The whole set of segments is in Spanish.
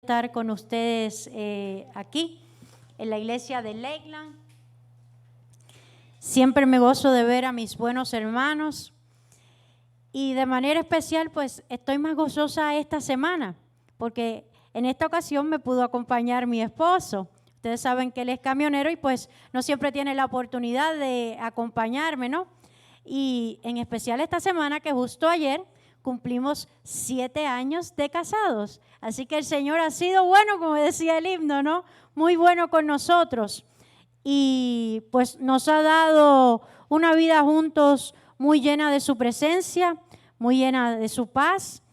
estar con ustedes aquí en la iglesia de Lakeland. Siempre me gozo de ver a mis buenos hermanos y de manera especial pues estoy más gozosa esta semana porque en esta ocasión me pudo acompañar mi esposo. Ustedes saben que él es camionero y pues no siempre tiene la oportunidad de acompañarme, ¿no? Y en especial esta semana que justo ayer cumplimos 7 años de casados. Así que el Señor ha sido bueno, como decía el himno, ¿no? Muy bueno con nosotros. Y pues nos ha dado una vida juntos muy llena de su presencia, muy llena de su paz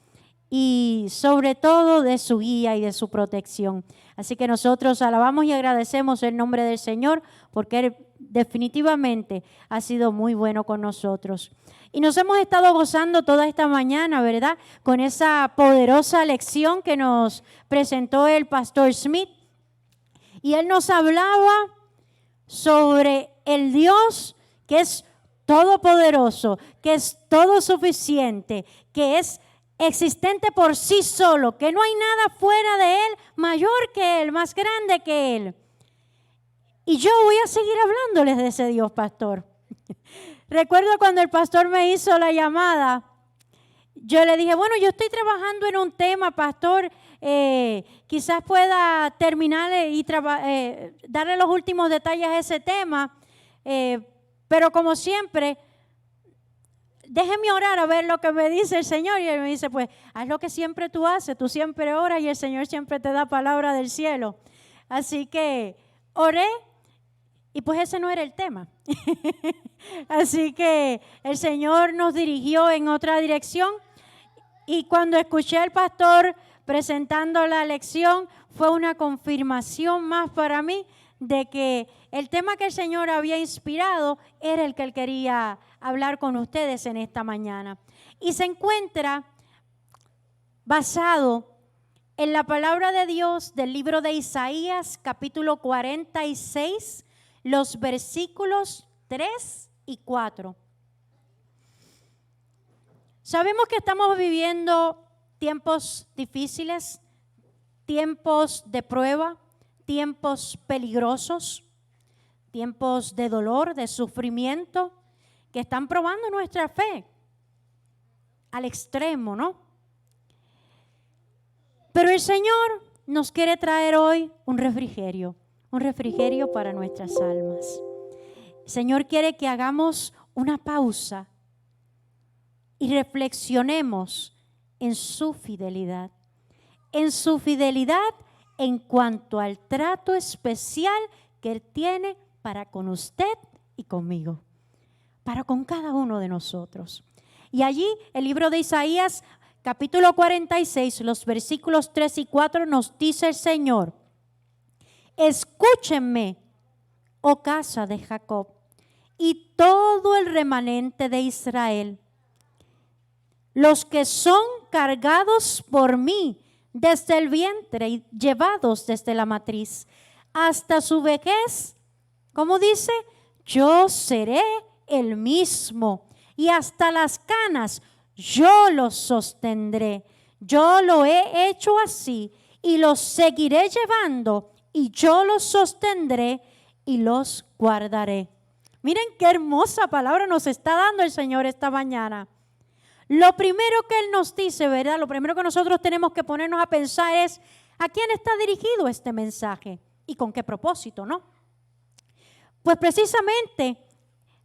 y sobre todo de su guía y de su protección. Así que nosotros alabamos y agradecemos el nombre del Señor porque Él definitivamente ha sido muy bueno con nosotros. Y nos hemos estado gozando toda esta mañana, ¿verdad? Con esa poderosa lección que nos presentó el pastor Smith. Y él nos hablaba sobre el Dios que es todopoderoso, que es todo suficiente, que es existente por sí solo, que no hay nada fuera de Él mayor que Él, más grande que Él. Y yo voy a seguir hablándoles de ese Dios, pastor. Recuerdo cuando el pastor me hizo la llamada, yo le dije, bueno, yo estoy trabajando en un tema, pastor, quizás pueda terminar y darle los últimos detalles a ese tema, pero como siempre, déjeme orar a ver lo que me dice el Señor. Y él me dice, pues, haz lo que siempre tú haces, tú siempre oras y el Señor siempre te da palabra del cielo. Así que oré y pues ese no era el tema. Así que el Señor nos dirigió en otra dirección y cuando escuché al pastor presentando la lección fue una confirmación más para mí de que el tema que el Señor había inspirado era el que Él quería hablar con ustedes en esta mañana. Y se encuentra basado en la palabra de Dios del libro de Isaías, capítulo 46, los versículos 3 y 4. Sabemos que estamos viviendo tiempos difíciles, tiempos de prueba, tiempos peligrosos, tiempos de dolor, de sufrimiento, que están probando nuestra fe al extremo, ¿no? Pero el Señor nos quiere traer hoy un refrigerio para nuestras almas. El Señor quiere que hagamos una pausa y reflexionemos en su fidelidad en cuanto al trato especial que Él tiene para con usted y conmigo, para con cada uno de nosotros. Y allí el libro de Isaías, capítulo 46, los versículos 3 y 4 nos dice el Señor: escúchenme, oh casa de Jacob, y todo el remanente de Israel, los que son cargados por mí desde el vientre y llevados desde la matriz hasta su vejez. Como dice, yo seré el mismo y hasta las canas yo los sostendré. Yo lo he hecho así y los seguiré llevando y yo los sostendré y los guardaré. Miren qué hermosa palabra nos está dando el Señor esta mañana. Lo primero que Él nos dice, ¿verdad? Lo primero que nosotros tenemos que ponernos a pensar es ¿a quién está dirigido este mensaje? ¿Y con qué propósito, no? Pues precisamente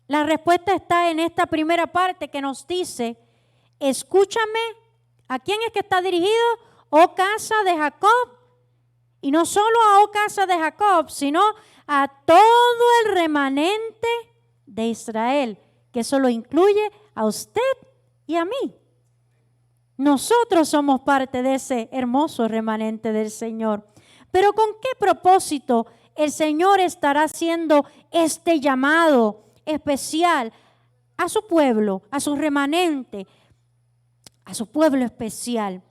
la respuesta está en esta primera parte que nos dice, escúchame, ¿a quién es que está dirigido? Oh casa de Jacob. Y no solo a oh casa de Jacob, sino a todo el remanente de Israel, que eso lo incluye a usted y a mí. Nosotros somos parte de ese hermoso remanente del Señor. Pero ¿con qué propósito el Señor estará haciendo este llamado especial a su pueblo, a su remanente, a su pueblo especial?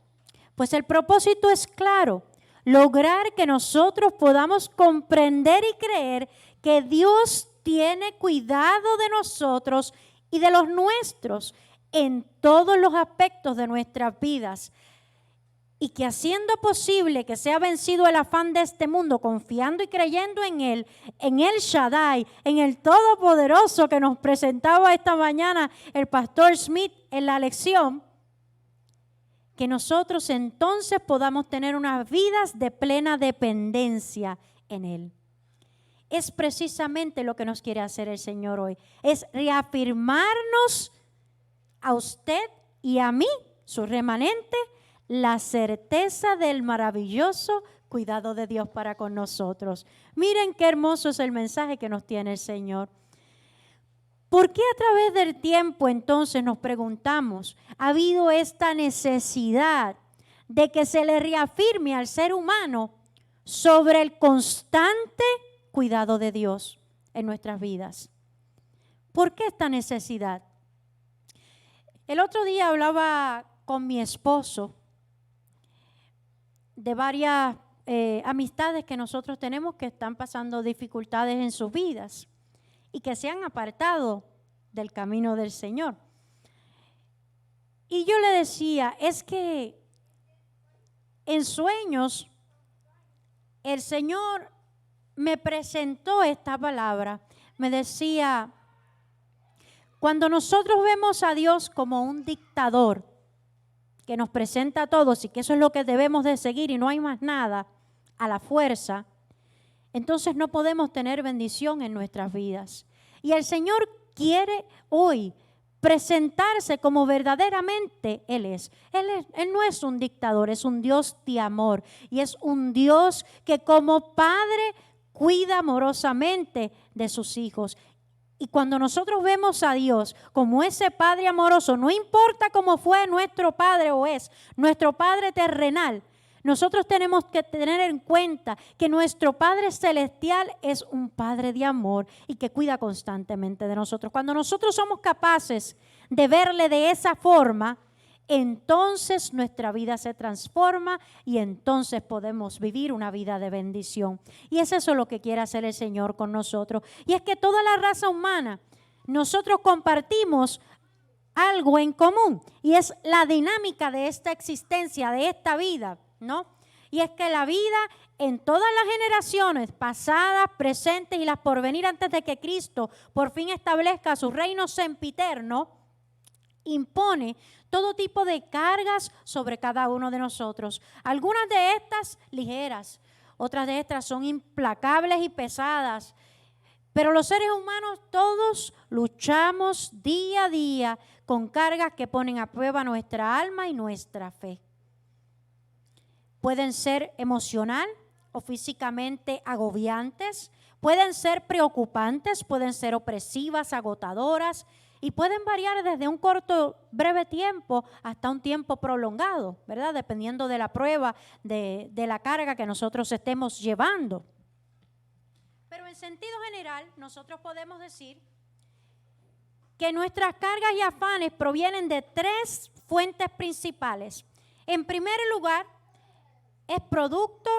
Pues el propósito es claro: lograr que nosotros podamos comprender y creer que Dios tiene cuidado de nosotros y de los nuestros en todos los aspectos de nuestras vidas. y que haciendo posible que sea vencido el afán de este mundo, confiando y creyendo en Él, en el Shaddai, en el Todopoderoso que nos presentaba esta mañana el pastor Smith en la lección, que nosotros entonces podamos tener unas vidas de plena dependencia en Él. Es precisamente lo que nos quiere hacer el Señor hoy, es reafirmarnos a usted y a mí, su remanente, la certeza del maravilloso cuidado de Dios para con nosotros. Miren qué hermoso es el mensaje que nos tiene el Señor. ¿Por qué a través del tiempo entonces nos preguntamos, ha habido esta necesidad de que se le reafirme al ser humano sobre el constante cuidado de Dios en nuestras vidas? ¿Por qué esta necesidad? El otro día hablaba con mi esposo de varias amistades que nosotros tenemos que están pasando dificultades en sus vidas y que se han apartado del camino del Señor. Y yo le decía, es que en sueños el Señor me presentó esta palabra. Me decía, cuando nosotros vemos a Dios como un dictador que nos presenta a todos y que eso es lo que debemos de seguir y no hay más nada a la fuerza, entonces no podemos tener bendición en nuestras vidas. Y el Señor quiere hoy presentarse como verdaderamente Él es. Él no es un dictador, es un Dios de amor. Y es un Dios que como Padre cuida amorosamente de sus hijos. Y cuando nosotros vemos a Dios como ese Padre amoroso, no importa cómo fue nuestro Padre o es nuestro Padre terrenal, nosotros tenemos que tener en cuenta que nuestro Padre celestial es un Padre de amor y que cuida constantemente de nosotros. Cuando nosotros somos capaces de verle de esa forma, entonces nuestra vida se transforma y entonces podemos vivir una vida de bendición. Y es eso lo que quiere hacer el Señor con nosotros. Y es que toda la raza humana, nosotros compartimos algo en común y es la dinámica de esta existencia, de esta vida, ¿no? Y es que la vida en todas las generaciones, pasadas, presentes y las por venir antes de que Cristo por fin establezca su reino sempiterno, impone todo tipo de cargas sobre cada uno de nosotros. Algunas de estas ligeras, otras de estas son implacables y pesadas. Pero los seres humanos todos luchamos día a día con cargas que ponen a prueba nuestra alma y nuestra fe. Pueden ser emocional o físicamente agobiantes, pueden ser preocupantes, pueden ser opresivas, agotadoras y pueden variar desde un corto, breve tiempo hasta un tiempo prolongado, ¿verdad? Dependiendo de la prueba, de la carga que nosotros estemos llevando. Pero en sentido general, nosotros podemos decir que nuestras cargas y afanes provienen de tres fuentes principales. En primer lugar, es producto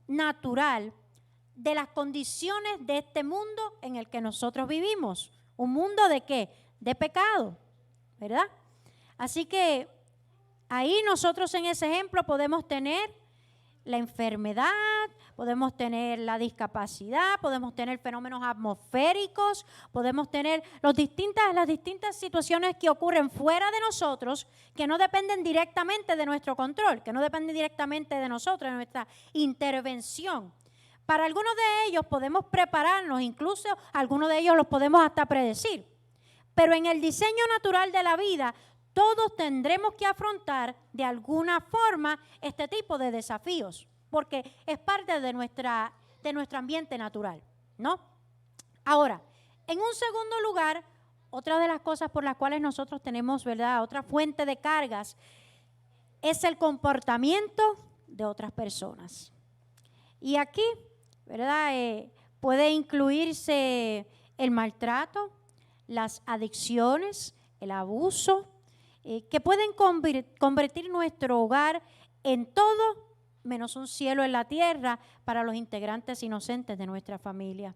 natural de las condiciones de este mundo en el que nosotros vivimos. ¿Un mundo de qué? De pecado, ¿verdad? Así que ahí nosotros en ese ejemplo podemos tener la enfermedad, podemos tener la discapacidad, podemos tener fenómenos atmosféricos, podemos tener las distintas situaciones que ocurren fuera de nosotros, que no dependen directamente de nuestro control, que no dependen directamente de nosotros, de nuestra intervención. Para algunos de ellos podemos prepararnos, incluso algunos de ellos los podemos hasta predecir. Pero en el diseño natural de la vida, todos tendremos que afrontar de alguna forma este tipo de desafíos, porque es parte de nuestro ambiente natural, ¿no? Ahora, en un segundo lugar, otra de las cosas por las cuales nosotros tenemos, ¿verdad?, otra fuente de cargas, es el comportamiento de otras personas. Y aquí, ¿verdad?, puede incluirse el maltrato, las adicciones, el abuso, que pueden convertir nuestro hogar en todo menos un cielo en la tierra para los integrantes inocentes de nuestra familia.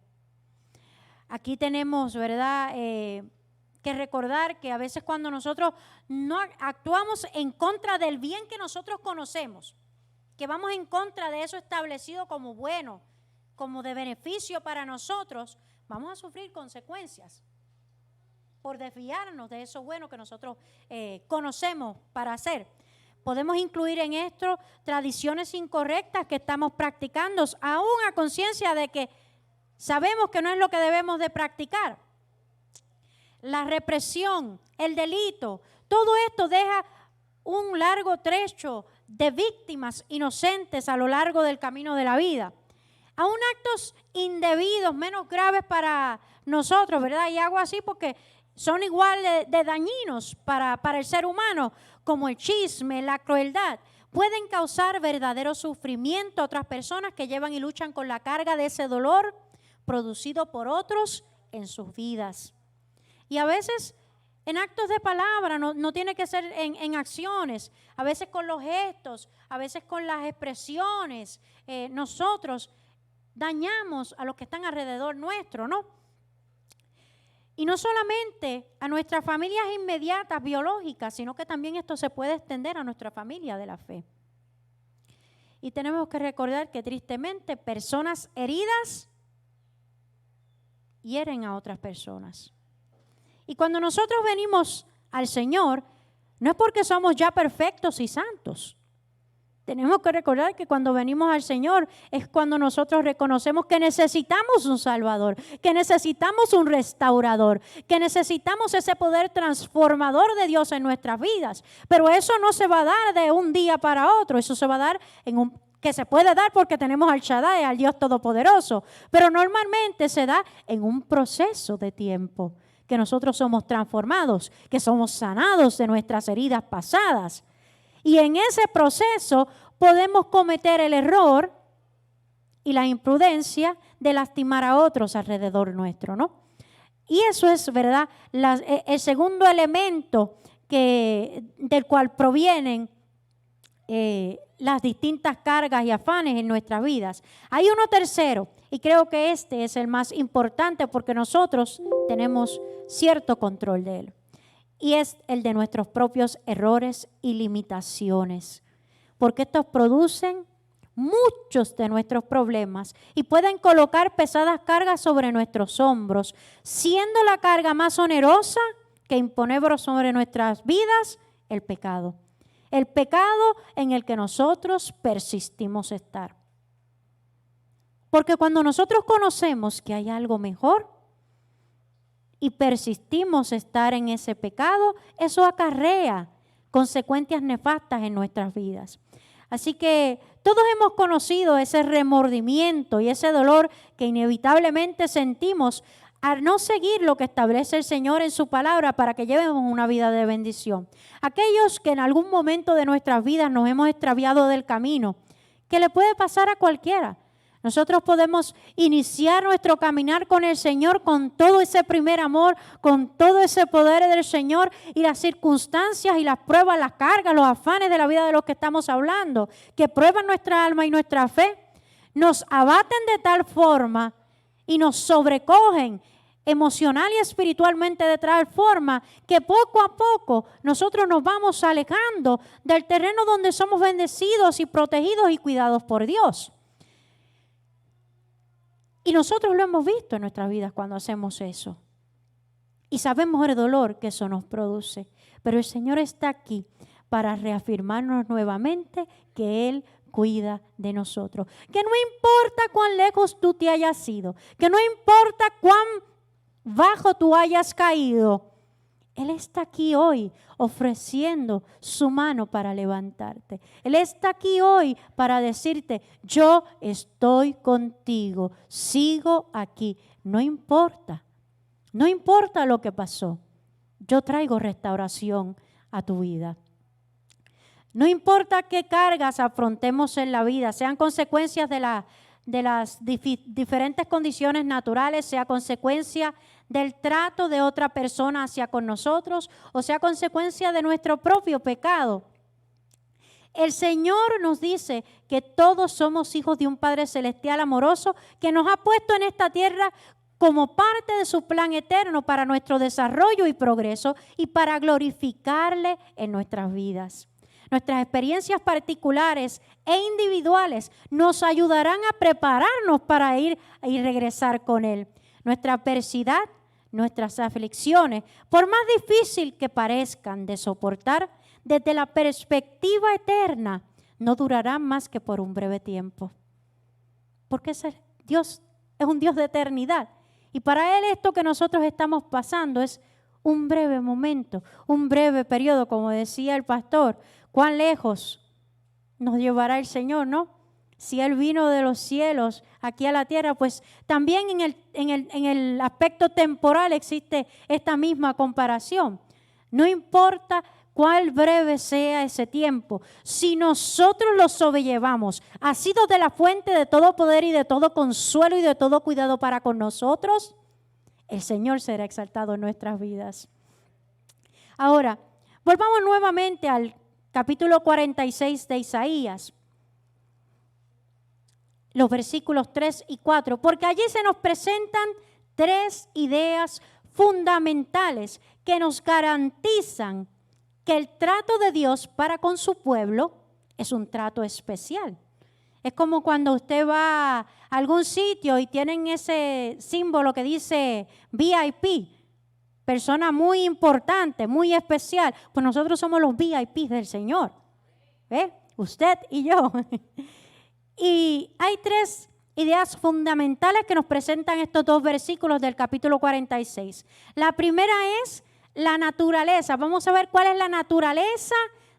Aquí tenemos, ¿verdad?, que recordar que a veces cuando nosotros no actuamos en contra del bien que nosotros conocemos, que vamos en contra de eso establecido como bueno, como de beneficio para nosotros, vamos a sufrir consecuencias por desviarnos de eso bueno que nosotros conocemos para hacer. Podemos incluir en esto tradiciones incorrectas que estamos practicando, aún a conciencia de que sabemos que no es lo que debemos de practicar. La represión, el delito, todo esto deja un largo trecho de víctimas inocentes a lo largo del camino de la vida. Aún actos indebidos, menos graves para nosotros, ¿verdad? Y hago así porque son igual de dañinos para el ser humano, como el chisme, la crueldad. Pueden causar verdadero sufrimiento a otras personas que llevan y luchan con la carga de ese dolor producido por otros en sus vidas. Y a veces en actos de palabra, no tiene que ser en acciones, a veces con los gestos, a veces con las expresiones, nosotros dañamos a los que están alrededor nuestro, ¿no? Y no solamente a nuestras familias inmediatas, biológicas, sino que también esto se puede extender a nuestra familia de la fe. Y tenemos que recordar que tristemente personas heridas hieren a otras personas. Y cuando nosotros venimos al Señor, no es porque somos ya perfectos y santos. Tenemos que recordar que cuando venimos al Señor es cuando nosotros reconocemos que necesitamos un Salvador, que necesitamos un restaurador, que necesitamos ese poder transformador de Dios en nuestras vidas. Pero eso no se va a dar de un día para otro, eso se va a dar que se puede dar porque tenemos al Shaddai, al Dios Todopoderoso. Pero normalmente se da en un proceso de tiempo, que nosotros somos transformados, que somos sanados de nuestras heridas pasadas. Y en ese proceso podemos cometer el error y la imprudencia de lastimar a otros alrededor nuestro, ¿no? Y eso es, ¿verdad?, el segundo elemento del cual provienen las distintas cargas y afanes en nuestras vidas. Hay uno tercero, y creo que este es el más importante porque nosotros tenemos cierto control de él. Y es el de nuestros propios errores y limitaciones, porque estos producen muchos de nuestros problemas y pueden colocar pesadas cargas sobre nuestros hombros, siendo la carga más onerosa que impone sobre nuestras vidas el pecado. El pecado en el que nosotros persistimos estar. Porque cuando nosotros conocemos que hay algo mejor, y persistimos estar en ese pecado, eso acarrea consecuencias nefastas en nuestras vidas. Así que todos hemos conocido ese remordimiento y ese dolor que inevitablemente sentimos al no seguir lo que establece el Señor en su palabra para que llevemos una vida de bendición. Aquellos que en algún momento de nuestras vidas nos hemos extraviado del camino, que le puede pasar a cualquiera. Nosotros podemos iniciar nuestro caminar con el Señor con todo ese primer amor, con todo ese poder del Señor y las circunstancias y las pruebas, las cargas, los afanes de la vida de los que estamos hablando, que prueban nuestra alma y nuestra fe, nos abaten de tal forma y nos sobrecogen emocional y espiritualmente de tal forma que poco a poco nosotros nos vamos alejando del terreno donde somos bendecidos y protegidos y cuidados por Dios. Y nosotros lo hemos visto en nuestras vidas cuando hacemos eso. Y sabemos el dolor que eso nos produce. Pero el Señor está aquí para reafirmarnos nuevamente que Él cuida de nosotros. Que no importa cuán lejos tú te hayas ido. Que no importa cuán bajo tú hayas caído. Él está aquí hoy ofreciendo su mano para levantarte. Él está aquí hoy para decirte, yo estoy contigo, sigo aquí. No importa lo que pasó. Yo traigo restauración a tu vida. No importa qué cargas afrontemos en la vida, sean consecuencias de las diferentes condiciones naturales, sea consecuencia del trato de otra persona hacia con nosotros o sea consecuencia de nuestro propio pecado. El Señor nos dice que todos somos hijos de un Padre Celestial amoroso que nos ha puesto en esta tierra como parte de su plan eterno para nuestro desarrollo y progreso y para glorificarle en nuestras vidas. Nuestras experiencias particulares e individuales nos ayudarán a prepararnos para ir y regresar con Él. Nuestra adversidad, nuestras aflicciones, por más difícil que parezcan de soportar, desde la perspectiva eterna, no durarán más que por un breve tiempo. Porque Dios es un Dios de eternidad. Y para Él esto que nosotros estamos pasando es un breve momento, un breve periodo, como decía el pastor. ¿Cuán lejos nos llevará el Señor, no? Si Él vino de los cielos aquí a la tierra, pues también en el aspecto temporal existe esta misma comparación. No importa cuál breve sea ese tiempo, si nosotros lo sobrellevamos, ha sido de la fuente de todo poder y de todo consuelo y de todo cuidado para con nosotros, el Señor será exaltado en nuestras vidas. Ahora, volvamos nuevamente al capítulo 46 de Isaías, los versículos 3 y 4, porque allí se nos presentan tres ideas fundamentales que nos garantizan que el trato de Dios para con su pueblo es un trato especial. Es como cuando usted va a algún sitio y tienen ese símbolo que dice VIP, persona muy importante, muy especial. Pues nosotros somos los VIPs del Señor. ¿Ve? Usted y yo. Y hay tres ideas fundamentales que nos presentan estos dos versículos del capítulo 46. La primera es la naturaleza. Vamos a ver cuál es la naturaleza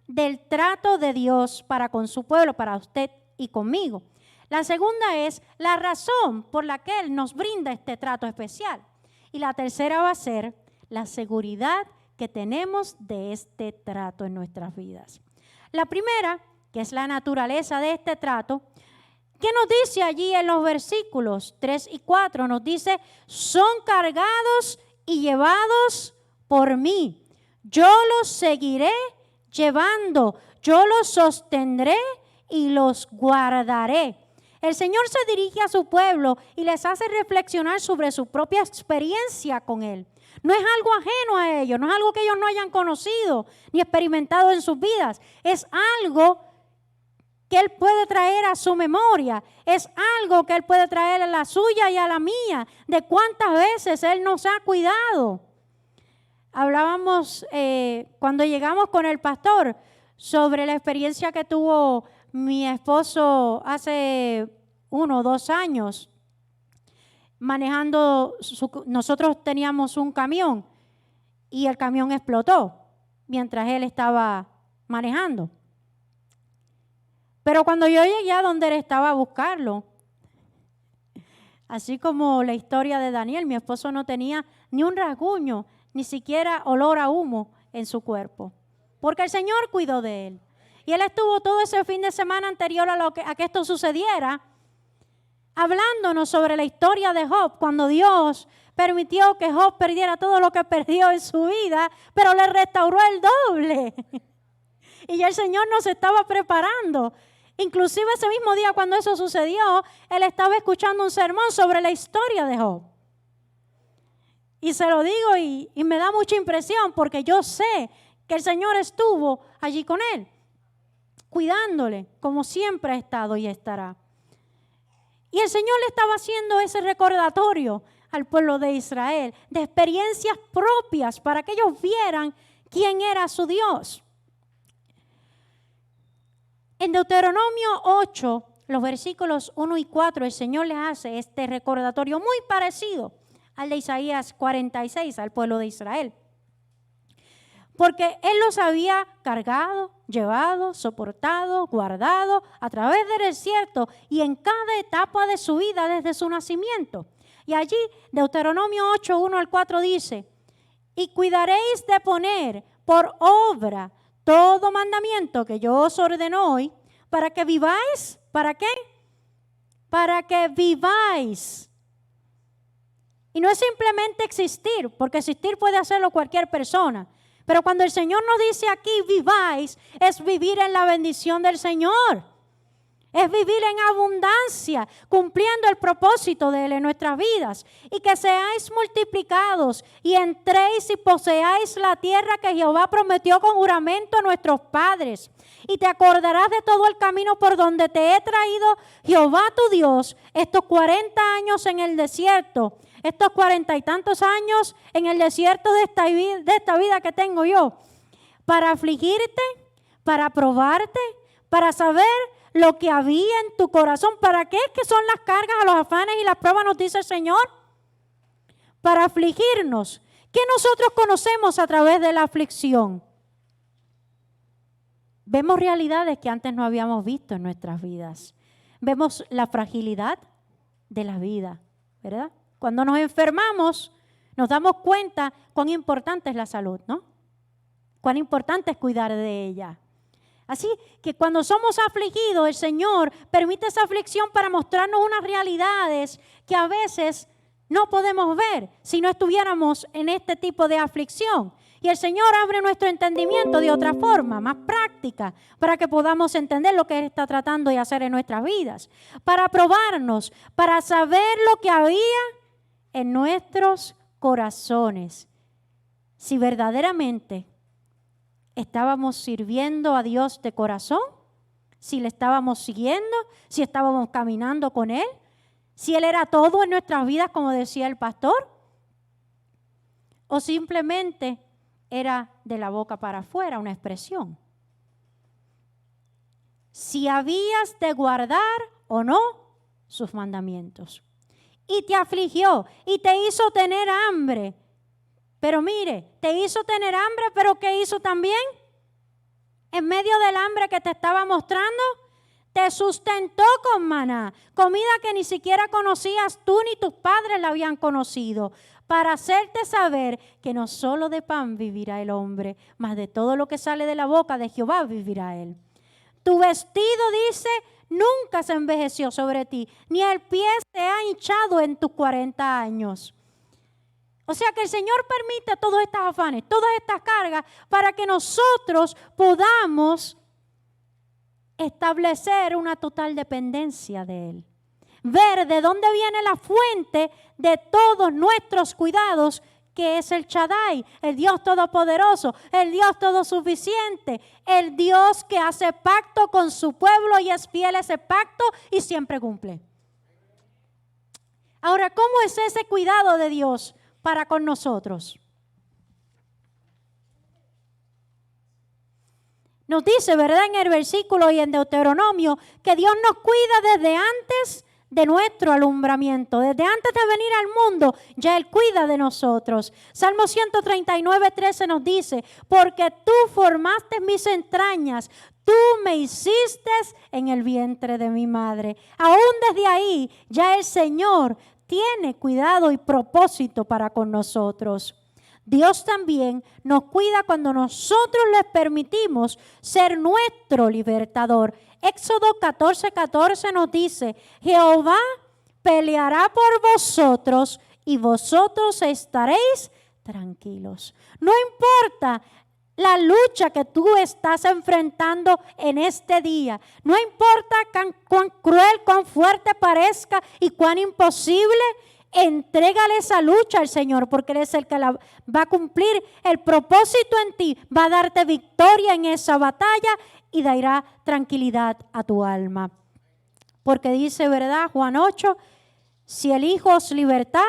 del trato de Dios para con su pueblo, para usted y conmigo. La segunda es la razón por la que Él nos brinda este trato especial. Y la tercera va a ser la seguridad que tenemos de este trato en nuestras vidas. La primera, que es la naturaleza de este trato, ¿qué nos dice allí en los versículos 3 y 4? Nos dice, son cargados y llevados por mí. Yo los seguiré llevando, yo los sostendré y los guardaré. El Señor se dirige a su pueblo y les hace reflexionar sobre su propia experiencia con Él. No es algo ajeno a ellos, no es algo que ellos no hayan conocido ni experimentado en sus vidas. Es algo que Él puede traer a su memoria. Es algo que Él puede traer a la suya y a la mía, de cuántas veces Él nos ha cuidado. Hablábamos cuando llegamos con el pastor sobre la experiencia que tuvo mi esposo hace 1 o 2 años manejando. Nosotros teníamos un camión y el camión explotó mientras él estaba manejando. Pero cuando yo llegué a donde él estaba a buscarlo, así como la historia de Daniel, mi esposo no tenía ni un rasguño, ni siquiera olor a humo en su cuerpo, porque el Señor cuidó de él. Y él estuvo todo ese fin de semana anterior a que esto sucediera, hablándonos sobre la historia de Job, cuando Dios permitió que Job perdiera todo lo que perdió en su vida, pero le restauró el doble. Y ya el Señor nos estaba preparando. Inclusive ese mismo día cuando eso sucedió, él estaba escuchando un sermón sobre la historia de Job. Y se lo digo y me da mucha impresión porque yo sé que el Señor estuvo allí con él, cuidándole como siempre ha estado y estará. Y el Señor le estaba haciendo ese recordatorio al pueblo de Israel de experiencias propias para que ellos vieran quién era su Dios. En Deuteronomio 8, los versículos 1 y 4, el Señor les hace este recordatorio muy parecido al de Isaías 46, al pueblo de Israel. Porque Él los había cargado, llevado, soportado, guardado a través del desierto y en cada etapa de su vida desde su nacimiento. Y allí, Deuteronomio 8, 1 al 4 dice, y cuidaréis de poner por obra todo mandamiento que yo os ordeno hoy, para que viváis. ¿Para qué? Para que viváis. Y no es simplemente existir, porque existir puede hacerlo cualquier persona. Pero cuando el Señor nos dice aquí viváis, es vivir en la bendición del Señor. Es vivir en abundancia, cumpliendo el propósito de Él en nuestras vidas. Y que seáis multiplicados y entréis y poseáis la tierra que Jehová prometió con juramento a nuestros padres. Y te acordarás de todo el camino por donde te he traído Jehová tu Dios estos 40 años en el desierto. Estos 40 y tantos años en el desierto de esta vida que tengo yo. Para afligirte, para probarte, para saber lo que había en tu corazón. ¿Para qué es que son las cargas, los afanes y las pruebas, nos dice el Señor? Para afligirnos. ¿Qué nosotros conocemos a través de la aflicción? Vemos realidades que antes no habíamos visto en nuestras vidas. Vemos la fragilidad de la vida, ¿verdad? Cuando nos enfermamos, nos damos cuenta cuán importante es la salud, ¿no? Cuán importante es cuidar de ella. Así que cuando somos afligidos, el Señor permite esa aflicción para mostrarnos unas realidades que a veces no podemos ver si no estuviéramos en este tipo de aflicción. Y el Señor abre nuestro entendimiento de otra forma, más práctica, para que podamos entender lo que Él está tratando de hacer en nuestras vidas. Para probarnos, para saber lo que había en nuestros corazones. Si verdaderamente estábamos sirviendo a Dios de corazón, si le estábamos siguiendo, si estábamos caminando con Él, si Él era todo en nuestras vidas, como decía el pastor, o simplemente era de la boca para afuera una expresión. Si habías de guardar o no sus mandamientos. Y te afligió y te hizo tener hambre. Pero mire, te hizo tener hambre, pero ¿qué hizo también? En medio del hambre que te estaba mostrando, te sustentó con maná, comida que ni siquiera conocías tú ni tus padres la habían conocido, para hacerte saber que no solo de pan vivirá el hombre, mas de todo lo que sale de la boca de Jehová vivirá él. Tu vestido, dice, nunca se envejeció sobre ti, ni el pie se ha hinchado en tus 40 años. O sea que el Señor permite todos estos afanes, todas estas cargas, para que nosotros podamos establecer una total dependencia de Él. Ver de dónde viene la fuente de todos nuestros cuidados, que es el Shaddai, el Dios todopoderoso, el Dios todosuficiente, el Dios que hace pacto con su pueblo y es fiel a ese pacto y siempre cumple. Ahora, ¿cómo es ese cuidado de Dios para con nosotros? Nos dice, ¿verdad?, en el versículo y en Deuteronomio, que Dios nos cuida desde antes de nuestro alumbramiento, desde antes de venir al mundo, ya Él cuida de nosotros. Salmo 139:13 nos dice, porque tú formaste mis entrañas, tú me hiciste en el vientre de mi madre. Aún desde ahí, ya el Señor tiene cuidado y propósito para con nosotros. Dios también nos cuida cuando nosotros les permitimos ser nuestro libertador. Éxodo 14:14 nos dice, Jehová peleará por vosotros y vosotros estaréis tranquilos. No importa la lucha que tú estás enfrentando en este día. No importa cuán cruel, cuán fuerte parezca y cuán imposible. Entrégale esa lucha al Señor, porque Él es el que va a cumplir el propósito en ti, va a darte victoria en esa batalla y dará tranquilidad a tu alma. Porque dice, ¿verdad?, Juan 8, si el Hijo os libertare,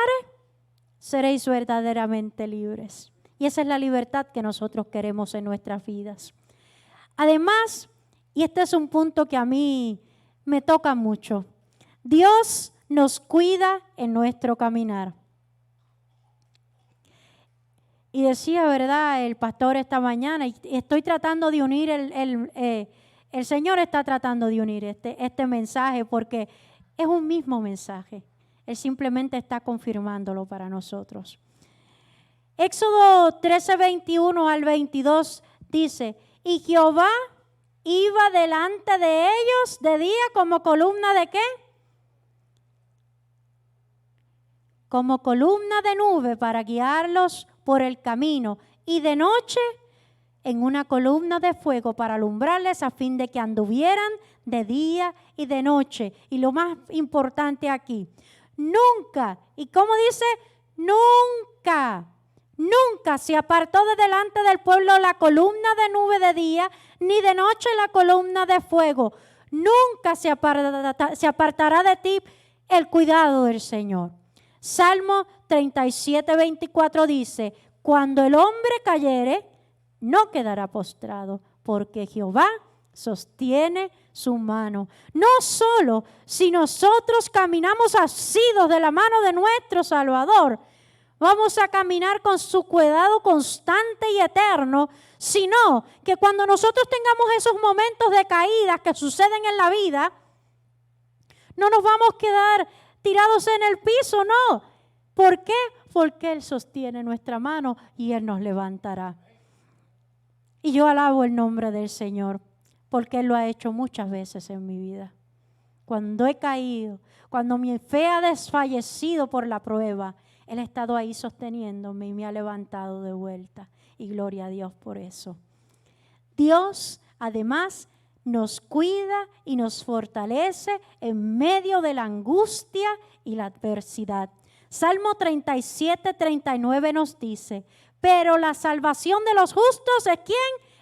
seréis verdaderamente libres. Y esa es la libertad que nosotros queremos en nuestras vidas. Además, y este es un punto que a mí me toca mucho, Dios nos cuida en nuestro caminar. Y decía, ¿verdad?, el pastor esta mañana, y estoy tratando de unir, el Señor está tratando de unir este mensaje, porque es un mismo mensaje. Él simplemente está confirmándolo para nosotros. Éxodo 13:21 al 22 dice, y Jehová iba delante de ellos de día como columna de ¿qué? Como columna de nube para guiarlos por el camino, y de noche en una columna de fuego para alumbrarles, a fin de que anduvieran de día y de noche. Y lo más importante aquí, nunca, ¿y cómo dice? Nunca se apartó de delante del pueblo la columna de nube de día, ni de noche la columna de fuego. Nunca se apartará de ti el cuidado del Señor. Salmo 37, 24 dice, cuando el hombre cayere, no quedará postrado, porque Jehová sostiene su mano. No solo si nosotros caminamos asidos de la mano de nuestro Salvador, vamos a caminar con su cuidado constante y eterno, sino que cuando nosotros tengamos esos momentos de caída que suceden en la vida, no nos vamos a quedar tirados en el piso, no. ¿Por qué? Porque Él sostiene nuestra mano y Él nos levantará. Y yo alabo el nombre del Señor, porque Él lo ha hecho muchas veces en mi vida. Cuando he caído, cuando mi fe ha desfallecido por la prueba, Él ha estado ahí sosteniéndome y me ha levantado de vuelta. Y gloria a Dios por eso. Dios, además, nos cuida y nos fortalece en medio de la angustia y la adversidad. Salmo 37, 39 nos dice, pero la salvación de los justos ¿de quién?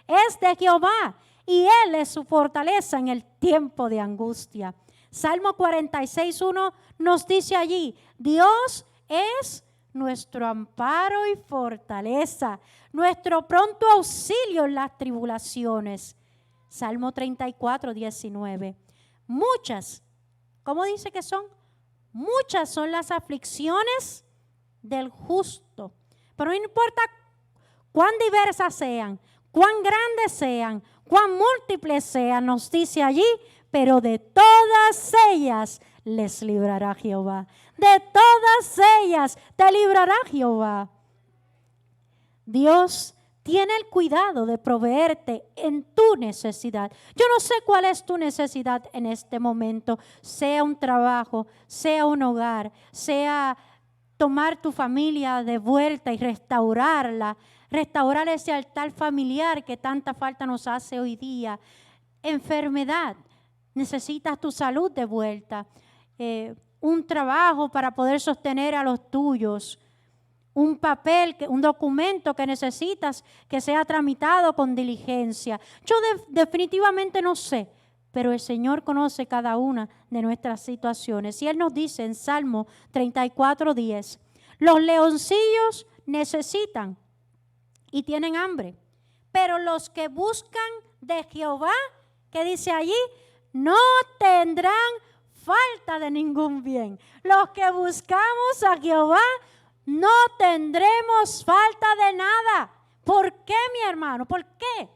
Es de Jehová, y Él es su fortaleza en el tiempo de angustia. Salmo 46, 1 nos dice allí, Dios es nuestro amparo y fortaleza, nuestro pronto auxilio en las tribulaciones. Salmo 34, 19. Muchas, ¿cómo dice que son? Muchas son las aflicciones del justo, pero no importa cuán diversas sean, cuán grandes sean, cuán múltiples sean, nos dice allí, pero de todas ellas les librará Jehová. De todas ellas te librará Jehová. Dios tiene el cuidado de proveerte en tu necesidad. Yo no sé cuál es tu necesidad en este momento, sea un trabajo, sea un hogar, sea tomar tu familia de vuelta y restaurarla, restaurar ese altar familiar que tanta falta nos hace hoy día. Enfermedad, necesitas tu salud de vuelta, un trabajo para poder sostener a los tuyos, un papel, un documento que necesitas que sea tramitado con diligencia. Yo definitivamente no sé, pero el Señor conoce cada una de nuestras situaciones. Y Él nos dice en Salmo 34, 10, los leoncillos necesitan y tienen hambre, pero los que buscan de Jehová, ¿qué dice allí? No tendrán falta de ningún bien. Los que buscamos a Jehová no tendremos falta de nada. ¿Por qué, mi hermano? ¿Por qué?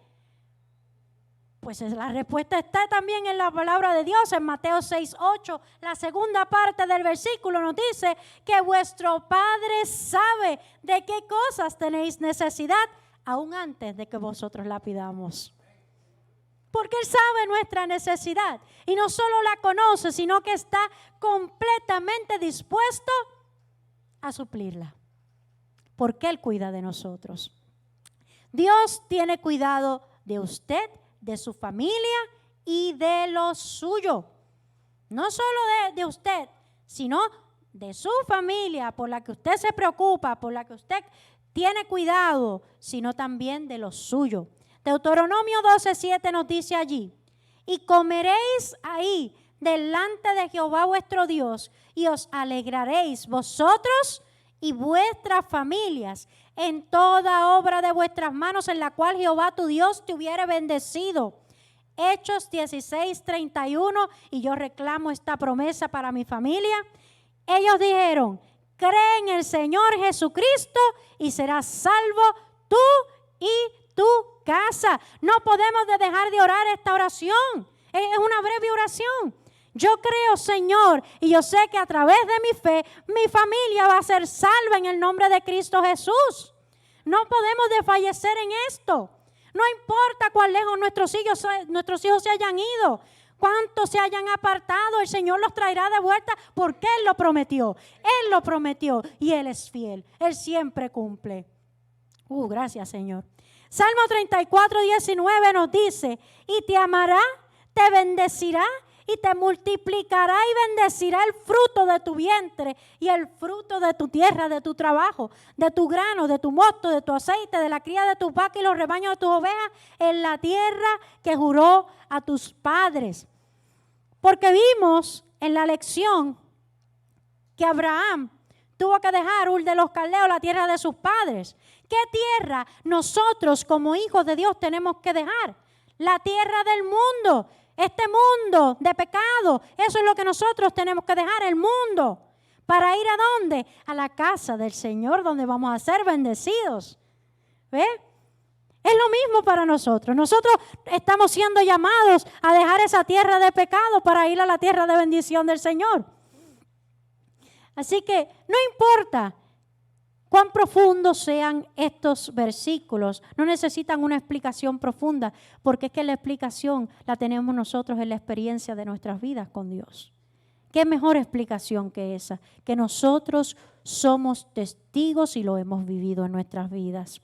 Pues la respuesta está también en la palabra de Dios, en Mateo 6:8. La segunda parte del versículo nos dice que vuestro Padre sabe de qué cosas tenéis necesidad, aún antes de que vosotros la pidamos. Porque Él sabe nuestra necesidad y no solo la conoce, sino que está completamente dispuesto a suplirla, porque Él cuida de nosotros. Dios tiene cuidado de usted, de su familia y de lo suyo. No solo de usted, sino de su familia, por la que usted se preocupa, por la que usted tiene cuidado, sino también de lo suyo. Deuteronomio 12:7 nos dice allí, y comeréis ahí delante de Jehová vuestro Dios, y os alegraréis vosotros y vuestras familias en toda obra de vuestras manos, en la cual Jehová tu Dios te hubiere bendecido. Hechos 16:31, y yo reclamo esta promesa para mi familia. Ellos dijeron, cree en el Señor Jesucristo y serás salvo tú y tu casa. No podemos dejar de orar esta oración. Es una breve oración. Yo creo, Señor, y yo sé que a través de mi fe, mi familia va a ser salva en el nombre de Cristo Jesús. No podemos desfallecer en esto. No importa cuán lejos nuestros hijos se hayan ido, cuántos se hayan apartado, el Señor los traerá de vuelta porque Él lo prometió. Él lo prometió y Él es fiel. Él siempre cumple. Gracias, Señor. Salmo 34, 19 nos dice, y te amará, te bendecirá y te multiplicará y bendecirá el fruto de tu vientre y el fruto de tu tierra, de tu trabajo, de tu grano, de tu mosto, de tu aceite, de la cría de tus vacas y los rebaños de tus ovejas en la tierra que juró a tus padres. Porque vimos en la lección que Abraham tuvo que dejar Ur de los Caldeos, la tierra de sus padres. ¿Qué tierra nosotros como hijos de Dios tenemos que dejar? La tierra del mundo. Este mundo de pecado, eso es lo que nosotros tenemos que dejar, el mundo. ¿Para ir a dónde? A la casa del Señor, donde vamos a ser bendecidos. ¿Ve? Es lo mismo para nosotros. Nosotros estamos siendo llamados a dejar esa tierra de pecado para ir a la tierra de bendición del Señor. Así que no importa cuán profundos sean estos versículos, no necesitan una explicación profunda, porque es que la explicación la tenemos nosotros en la experiencia de nuestras vidas con Dios. ¿Qué mejor explicación que esa? Que nosotros somos testigos y lo hemos vivido en nuestras vidas.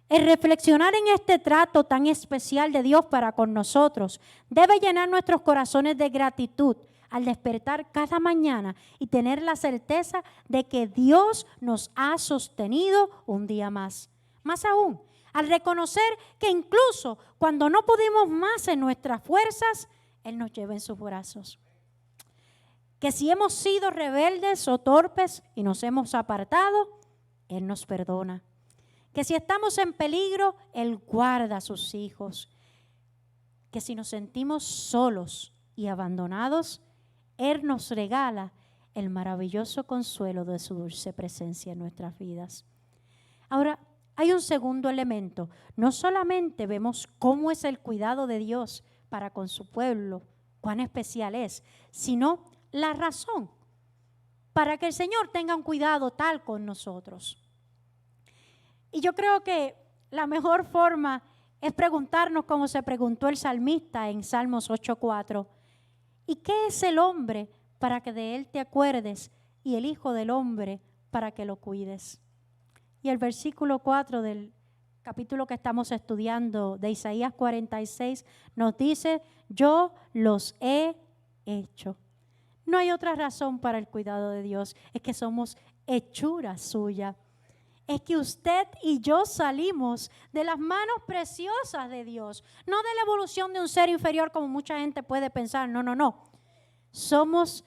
El reflexionar en este trato tan especial de Dios para con nosotros debe llenar nuestros corazones de gratitud al despertar cada mañana y tener la certeza de que Dios nos ha sostenido un día más. Más aún, al reconocer que incluso cuando no pudimos más en nuestras fuerzas, Él nos lleva en sus brazos. Que si hemos sido rebeldes o torpes y nos hemos apartado, Él nos perdona. Que si estamos en peligro, Él guarda a sus hijos. Que si nos sentimos solos y abandonados, Él nos regala el maravilloso consuelo de su dulce presencia en nuestras vidas. Ahora, hay un segundo elemento. No solamente vemos cómo es el cuidado de Dios para con su pueblo, cuán especial es, sino la razón para que el Señor tenga un cuidado tal con nosotros. Y yo creo que la mejor forma es preguntarnos como se preguntó el salmista en Salmos 8:4. ¿Y qué es el hombre para que de él te acuerdes y el hijo del hombre para que lo cuides? Y el versículo 4 del capítulo que estamos estudiando de Isaías 46 nos dice, yo los he hecho. No hay otra razón para el cuidado de Dios, es que somos hechura suya. Es que usted y yo salimos de las manos preciosas de Dios, no de la evolución de un ser inferior como mucha gente puede pensar, no. Somos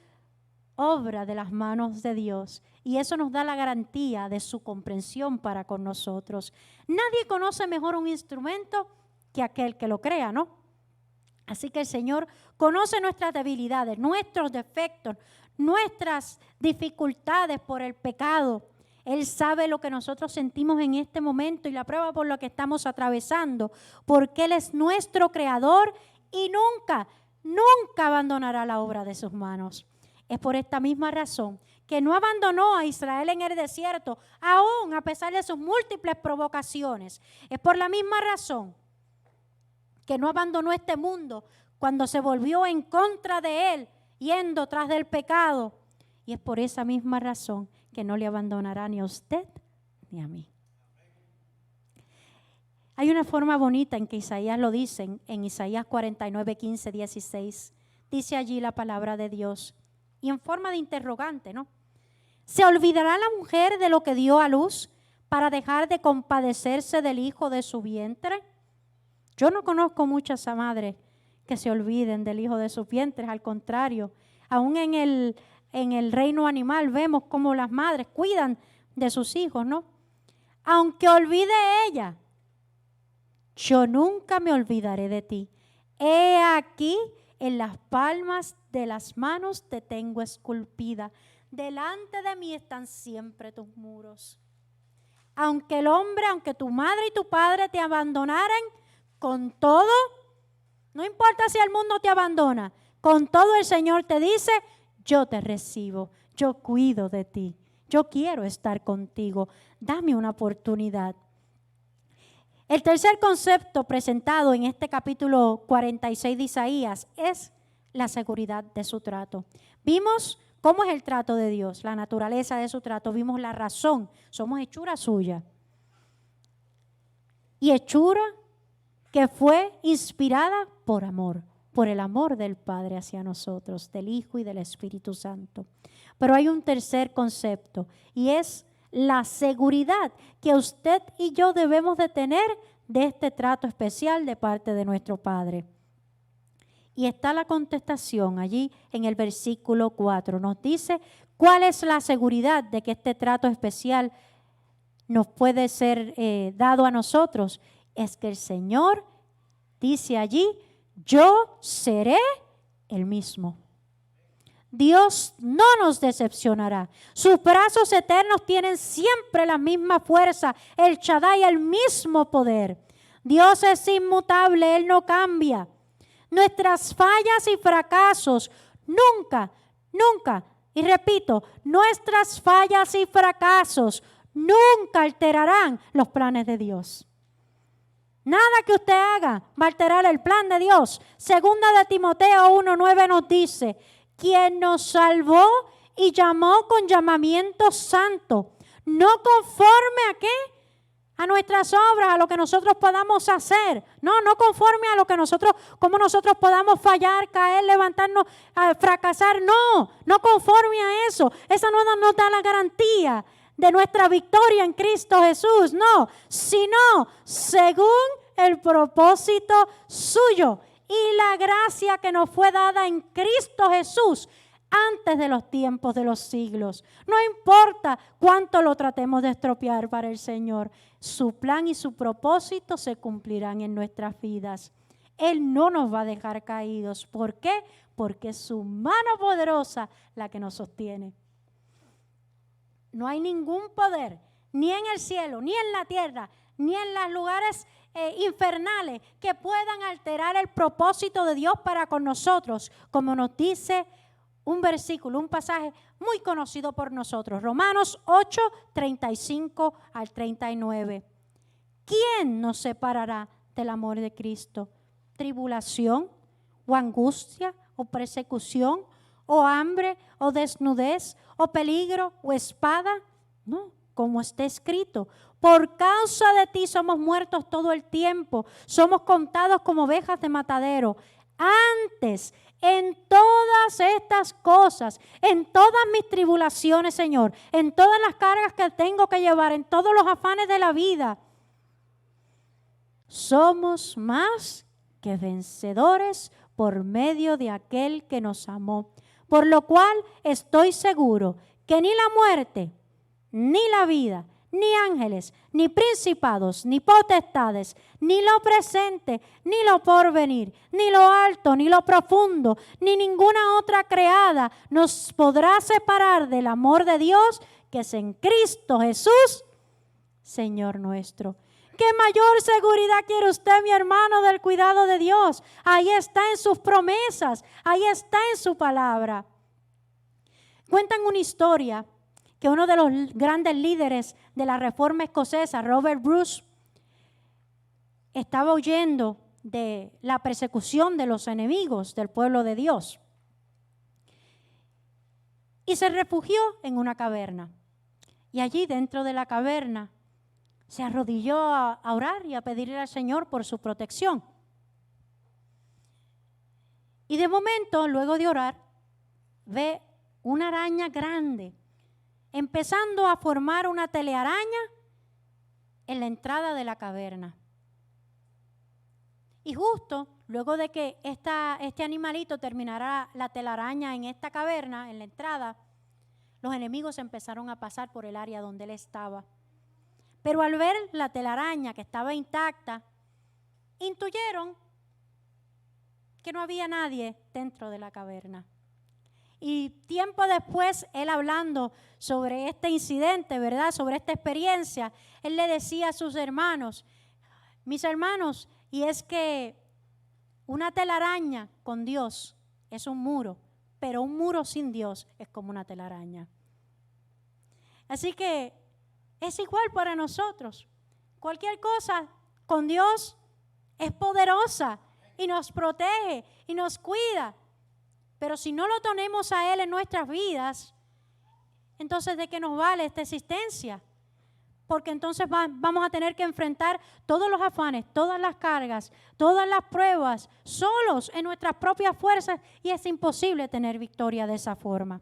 obra de las manos de Dios y eso nos da la garantía de su comprensión para con nosotros. Nadie conoce mejor un instrumento que aquel que lo crea, ¿no? Así que el Señor conoce nuestras debilidades, nuestros defectos, nuestras dificultades por el pecado. Él sabe lo que nosotros sentimos en este momento y la prueba por lo que estamos atravesando, porque Él es nuestro creador y nunca abandonará la obra de sus manos. Es por esta misma razón que no abandonó a Israel en el desierto, aún a pesar de sus múltiples provocaciones. Es por la misma razón que no abandonó este mundo cuando se volvió en contra de Él, yendo tras del pecado. Y es por esa misma razón que no le abandonará ni a usted ni a mí. Hay una forma bonita en que Isaías lo dice, en Isaías 49, 15, 16. Dice allí la palabra de Dios, y en forma de interrogante, ¿no? ¿Se olvidará la mujer de lo que dio a luz para dejar de compadecerse del hijo de su vientre? Yo no conozco muchas madres que se olviden del hijo de sus vientres, al contrario, aún en el reino animal vemos cómo las madres cuidan de sus hijos, ¿no? Aunque olvide ella, yo nunca me olvidaré de ti. He aquí, en las palmas de las manos te tengo esculpida. Delante de mí están siempre tus muros. Aunque el hombre, aunque tu madre y tu padre te abandonaran, con todo, no importa si el mundo te abandona, con todo el Señor te dice, yo te recibo, yo cuido de ti, yo quiero estar contigo, dame una oportunidad. El tercer concepto presentado en este capítulo 46 de Isaías es la seguridad de su trato. Vimos cómo es el trato de Dios, la naturaleza de su trato, vimos la razón, somos hechura suya. y hechura que fue inspirada por amor, por el amor del Padre hacia nosotros, del Hijo y del Espíritu Santo. Pero hay un tercer concepto y es la seguridad que usted y yo debemos de tener de este trato especial de parte de nuestro Padre. Y está la contestación allí en el versículo 4. Nos dice cuál es la seguridad de que este trato especial nos puede ser dado a nosotros. Es que el Señor dice allí, yo seré el mismo. Dios no nos decepcionará. Sus brazos eternos tienen siempre la misma fuerza, el Shaddai, el mismo poder. Dios es inmutable, Él no cambia. Nuestras fallas y fracasos nunca, y repito, nuestras fallas y fracasos nunca alterarán los planes de Dios. Nada que usted haga va a alterar el plan de Dios. Segunda de Timoteo 1:9 nos dice, quien nos salvó y llamó con llamamiento santo, no conforme a ¿qué? A nuestras obras, a lo que nosotros podamos hacer. No conforme a lo que cómo nosotros podamos fallar, caer, levantarnos, fracasar. No conforme a eso. Eso no nos da la garantía de nuestra victoria en Cristo Jesús. No, sino según el propósito suyo y la gracia que nos fue dada en Cristo Jesús antes de los tiempos de los siglos. No importa cuánto lo tratemos de estropear para el Señor, su plan y su propósito se cumplirán en nuestras vidas. Él no nos va a dejar caídos. ¿Por qué? Porque es su mano poderosa la que nos sostiene. No hay ningún poder, ni en el cielo, ni en la tierra, ni en los lugares infernales que puedan alterar el propósito de Dios para con nosotros, como nos dice un versículo, un pasaje muy conocido por nosotros, Romanos 8, 35 al 39. ¿Quién nos separará del amor de Cristo? ¿Tribulación o angustia o persecución o hambre o desnudez o peligro o espada? No, como está escrito, por causa de ti somos muertos todo el tiempo, somos contados como ovejas de matadero. Antes, en todas estas cosas, en todas mis tribulaciones, Señor, en todas las cargas que tengo que llevar, en todos los afanes de la vida, somos más que vencedores por medio de aquel que nos amó. Por lo cual estoy seguro que ni la muerte, ni la vida, ni ángeles, ni principados, ni potestades, ni lo presente, ni lo porvenir, ni lo alto, ni lo profundo, ni ninguna otra creada nos podrá separar del amor de Dios que es en Cristo Jesús, Señor nuestro. ¿Qué mayor seguridad quiere usted, mi hermano, del cuidado de Dios? Ahí está en sus promesas, ahí está en su palabra. Cuentan una historia que uno de los grandes líderes de la Reforma escocesa, Robert Bruce, estaba huyendo de la persecución de los enemigos del pueblo de Dios y se refugió en una caverna. Y allí dentro de la caverna se arrodilló a orar y a pedirle al Señor por su protección. Y de momento, luego de orar, ve una araña grande empezando a formar una telearaña en la entrada de la caverna. Y justo luego de que este animalito terminara la telaraña en esta caverna, en la entrada, los enemigos empezaron a pasar por el área donde él estaba. Pero al ver la telaraña que estaba intacta, intuyeron que no había nadie dentro de la caverna. Y tiempo después, él hablando sobre este incidente, ¿verdad? Sobre esta experiencia, él le decía a sus hermanos, mis hermanos, y es que una telaraña con Dios es un muro, pero un muro sin Dios es como una telaraña. Así que es igual para nosotros. Cualquier cosa con Dios es poderosa y nos protege y nos cuida. Pero si no lo tenemos a Él en nuestras vidas, entonces ¿de qué nos vale esta existencia? porque entonces vamos a tener que enfrentar todos los afanes, todas las cargas, todas las pruebas, solos en nuestras propias fuerzas, y es imposible tener victoria de esa forma.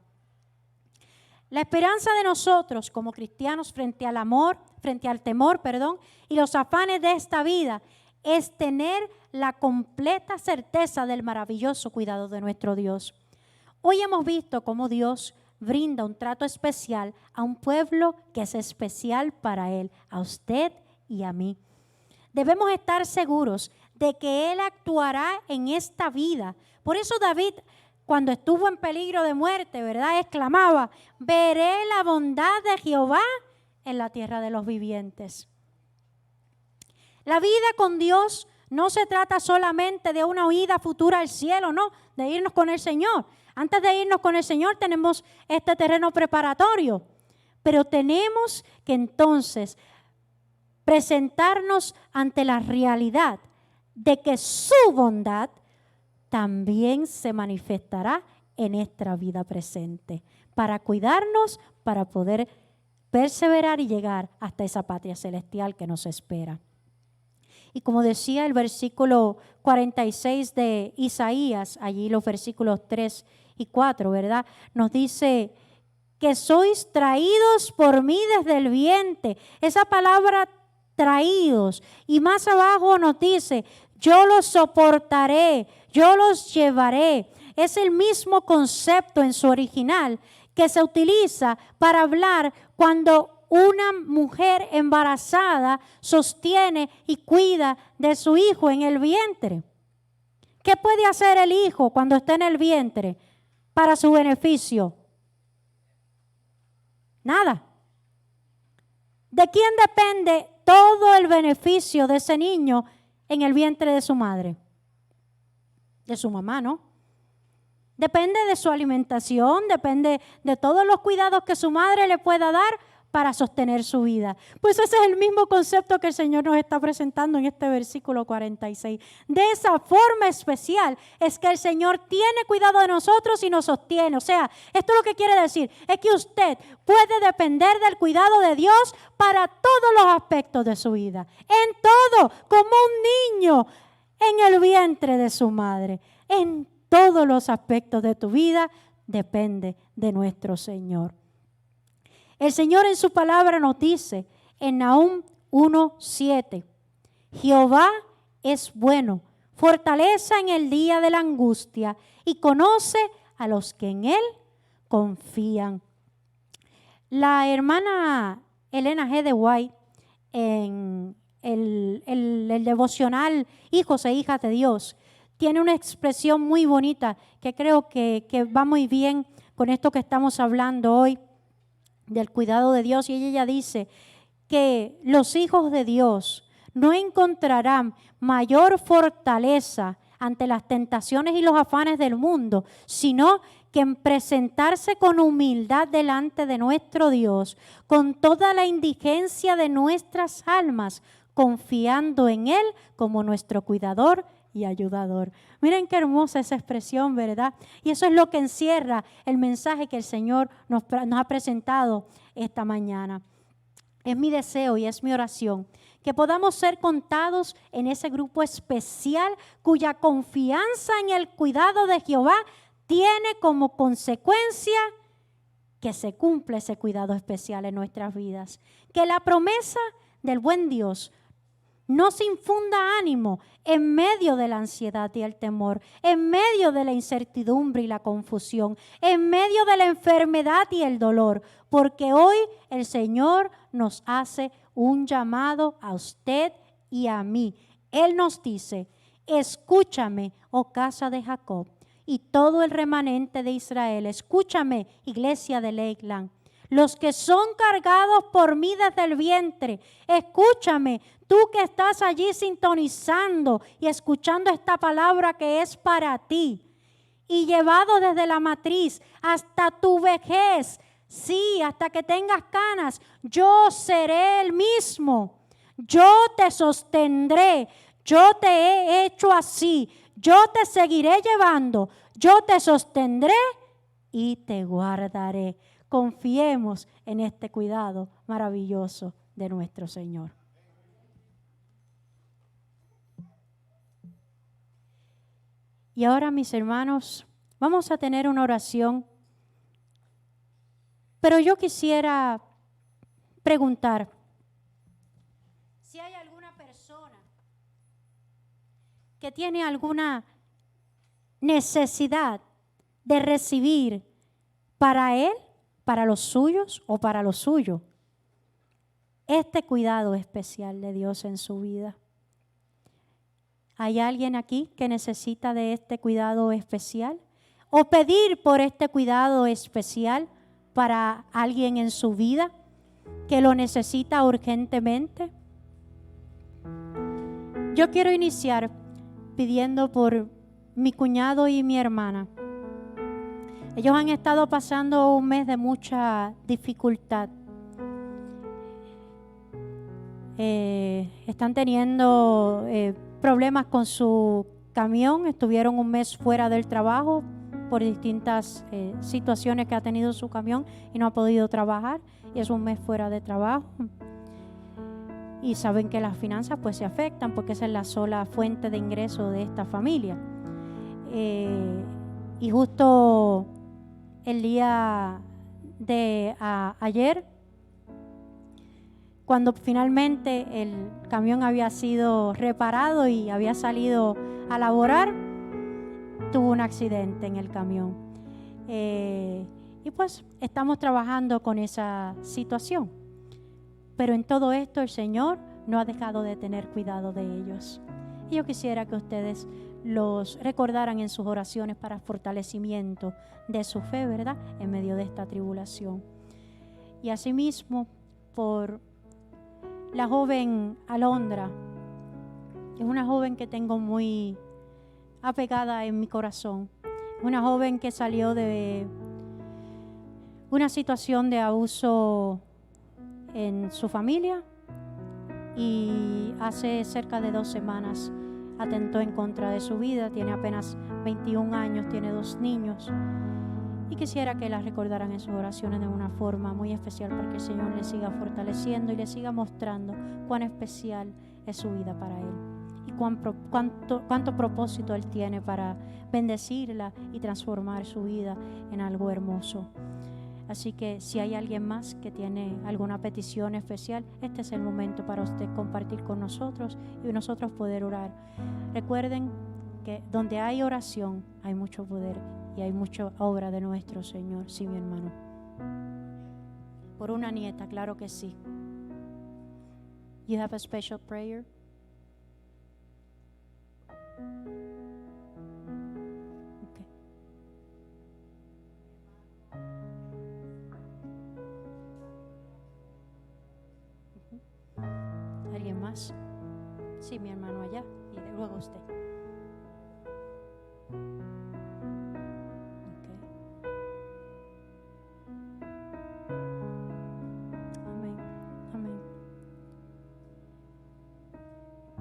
La esperanza de nosotros como cristianos frente al temor, y los afanes de esta vida es tener la completa certeza del maravilloso cuidado de nuestro Dios. Hoy hemos visto cómo Dios brinda un trato especial a un pueblo que es especial para Él, a usted y a mí. Debemos estar seguros de que Él actuará en esta vida. Por eso David, cuando estuvo en peligro de muerte, ¿verdad?, exclamaba: veré la bondad de Jehová en la tierra de los vivientes. La vida con Dios no se trata solamente de una huida futura al cielo, no, de irnos con el Señor. Antes de irnos con el Señor tenemos este terreno preparatorio, pero tenemos que entonces presentarnos ante la realidad de que su bondad también se manifestará en nuestra vida presente, para cuidarnos, para poder perseverar y llegar hasta esa patria celestial que nos espera. Y como decía el versículo 46 de Isaías, allí los versículos 3 y 4, ¿verdad? Nos dice que sois traídos por mí desde el vientre. Esa palabra traídos. Y más abajo nos dice: yo los soportaré, yo los llevaré. Es el mismo concepto en su original que se utiliza para hablar cuando una mujer embarazada sostiene y cuida de su hijo en el vientre. ¿Qué puede hacer el hijo cuando está en el vientre para su beneficio? Nada. ¿De quién depende todo el beneficio de ese niño en el vientre de su madre? De su mamá, ¿no? Depende de su alimentación, depende de todos los cuidados que su madre le pueda dar para sostener su vida. Pues ese es el mismo concepto que el Señor nos está presentando en este versículo 46. De esa forma especial es que el Señor tiene cuidado de nosotros y nos sostiene. O sea, esto lo que quiere decir es que usted puede depender del cuidado de Dios para todos los aspectos de su vida. En todo, como un niño en el vientre de su madre. En todos los aspectos de tu vida depende de nuestro Señor. El Señor en su palabra nos dice en Nahum 1:7: Jehová es bueno, fortaleza en el día de la angustia y conoce a los que en Él confían. La hermana Elena G. de White, en el devocional Hijos e Hijas de Dios, tiene una expresión muy bonita que creo que va muy bien con esto que estamos hablando hoy, del cuidado de Dios. Y ella dice que los hijos de Dios no encontrarán mayor fortaleza ante las tentaciones y los afanes del mundo, sino que en presentarse con humildad delante de nuestro Dios, con toda la indigencia de nuestras almas, confiando en Él como nuestro cuidador y ayudador. Miren qué hermosa esa expresión, ¿verdad? Y eso es lo que encierra el mensaje que el Señor nos ha presentado esta mañana. Es mi deseo y es mi oración que podamos ser contados en ese grupo especial cuya confianza en el cuidado de Jehová tiene como consecuencia que se cumpla ese cuidado especial en nuestras vidas. Que la promesa del buen Dios nos infunda ánimo en medio de la ansiedad y el temor, en medio de la incertidumbre y la confusión, en medio de la enfermedad y el dolor, porque hoy el Señor nos hace un llamado a usted y a mí. Él nos dice: escúchame, oh casa de Jacob, y todo el remanente de Israel. Escúchame, iglesia de Lakeland. Los que son cargados por mí desde el vientre, escúchame, tú que estás allí sintonizando y escuchando esta palabra que es para ti. Y llevado desde la matriz hasta tu vejez, sí, hasta que tengas canas, yo seré el mismo. Yo te sostendré, yo te he hecho así, yo te seguiré llevando, yo te sostendré y te guardaré. Confiemos en este cuidado maravilloso de nuestro Señor. Y ahora, mis hermanos, vamos a tener una oración, pero yo quisiera preguntar si hay alguna persona que tiene alguna necesidad de recibir para él, para los suyos o para lo suyo, este cuidado especial de Dios en su vida. ¿Hay alguien aquí que necesita de este cuidado especial? ¿O pedir por este cuidado especial para alguien en su vida que lo necesita urgentemente? Yo quiero iniciar pidiendo por mi cuñado y mi hermana. Ellos han estado pasando un mes de mucha dificultad. Están teniendo problemas con su camión. Estuvieron un mes fuera del trabajo por distintas situaciones que ha tenido su camión y no ha podido trabajar. Y es un mes fuera de trabajo. Y saben que las finanzas pues se afectan porque esa es la sola fuente de ingreso de esta familia. Y justo el día de ayer, cuando finalmente el camión había sido reparado y había salido a laborar, tuvo un accidente en el camión. Y pues estamos trabajando con esa situación. Pero en todo esto el Señor no ha dejado de tener cuidado de ellos. Y yo quisiera que ustedes los recordaran en sus oraciones para fortalecimiento de su fe, ¿verdad? En medio de esta tribulación. Y asimismo por la joven Alondra, es una joven que tengo muy apegada en mi corazón. Una joven que salió de una situación de abuso en su familia y hace cerca de 2 semanas atentó en contra de su vida. Tiene apenas 21 años, tiene 2 niños. Y quisiera que la recordaran en sus oraciones de una forma muy especial para que el Señor le siga fortaleciendo y le siga mostrando cuán especial es su vida para Él y cuánto propósito Él tiene para bendecirla y transformar su vida en algo hermoso. Así que si hay alguien más que tiene alguna petición especial, este es el momento para usted compartir con nosotros y nosotros poder orar. Recuerden que donde hay oración hay mucho poder y hay mucha obra de nuestro Señor. Sí, mi hermano. Por una nieta, claro que sí. You have a special prayer? Okay. ¿Alguien más? Sí, mi hermano allá y luego usted.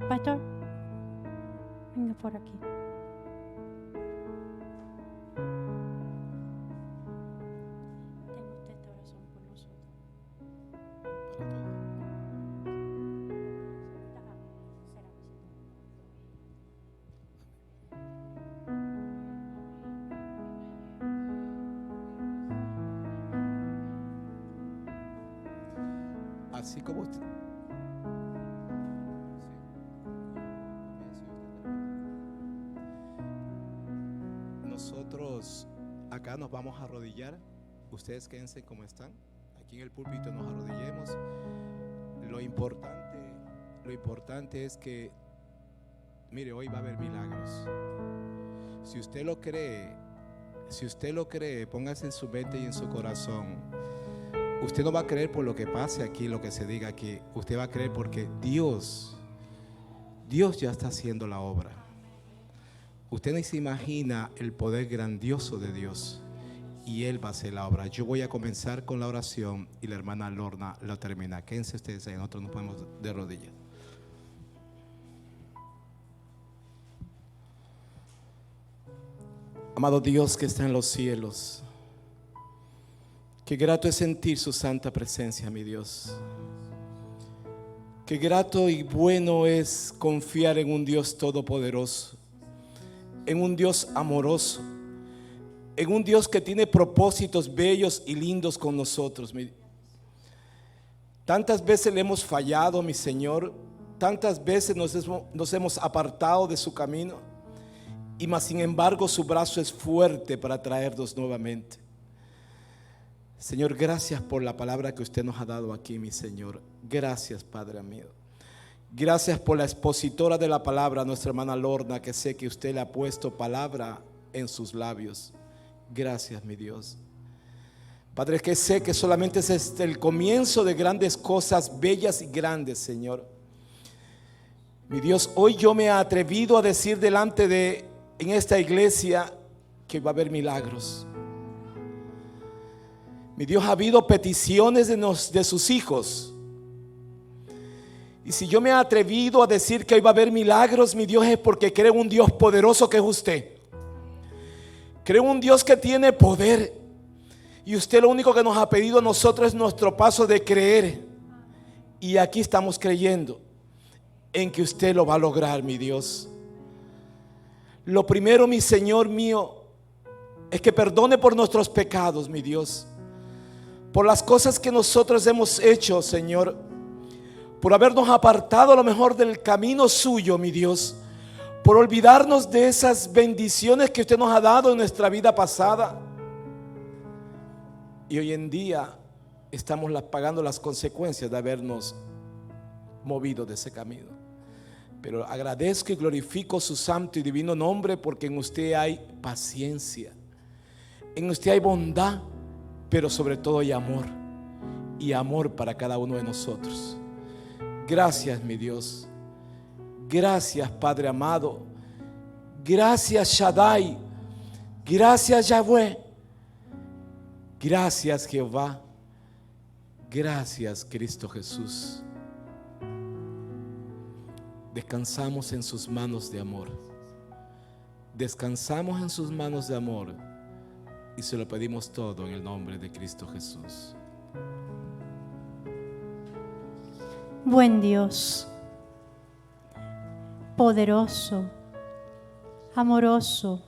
Pastor, venga por aquí. Tenga usted esta oración por nosotros. Así como usted. Nosotros acá nos vamos a arrodillar. Ustedes quédense como están. Aquí en el púlpito nos arrodillemos. Lo importante es que, mire, hoy va a haber milagros. Si usted lo cree, póngase en su mente y en su corazón. Usted no va a creer por lo que pase aquí, lo que se diga aquí. Usted va a creer porque Dios ya está haciendo la obra. Usted ni se imagina el poder grandioso de Dios y Él va a hacer la obra. Yo voy a comenzar con la oración y la hermana Lorna la termina. Quédense ustedes ahí, nosotros nos ponemos de rodillas. Amado Dios que está en los cielos, qué grato es sentir su santa presencia, mi Dios. Qué grato y bueno es confiar en un Dios todopoderoso, en un Dios amoroso, en un Dios que tiene propósitos bellos y lindos con nosotros. Tantas veces le hemos fallado, mi Señor, tantas veces nos hemos apartado de su camino, y más sin embargo su brazo es fuerte para traernos nuevamente. Señor, gracias por la palabra que usted nos ha dado aquí, mi Señor. Gracias, Padre mío. Gracias por la expositora de la palabra, nuestra hermana Lorna, que sé que usted le ha puesto palabra en sus labios. Gracias, mi Dios. Padre, que sé que solamente es el comienzo de grandes cosas bellas y grandes, Señor. Mi Dios, hoy yo me he atrevido a decir en esta iglesia que va a haber milagros. Mi Dios, ha habido peticiones de sus hijos. Y si yo me he atrevido a decir que hoy va a haber milagros, mi Dios, es porque creo en un Dios poderoso que es usted. Creo en un Dios que tiene poder. Y usted lo único que nos ha pedido a nosotros es nuestro paso de creer. Y aquí estamos creyendo en que usted lo va a lograr, mi Dios. Lo primero, mi Señor mío, es que perdone por nuestros pecados, mi Dios. Por las cosas que nosotros hemos hecho, Señor. Por habernos apartado a lo mejor del camino suyo, mi Dios. Por olvidarnos de esas bendiciones que usted nos ha dado en nuestra vida pasada. Y hoy en día estamos pagando las consecuencias de habernos movido de ese camino. Pero agradezco y glorifico su santo y divino nombre, porque en usted hay paciencia, en usted hay bondad, pero sobre todo hay amor, y amor para cada uno de nosotros. Gracias, mi Dios. Gracias, Padre amado. Gracias, Shaddai. Gracias, Yahweh. Gracias, Jehová. Gracias, Cristo Jesús. Descansamos en sus manos de amor. Descansamos en sus manos de amor. Y se lo pedimos todo en el nombre de Cristo Jesús. Buen Dios, poderoso, amoroso,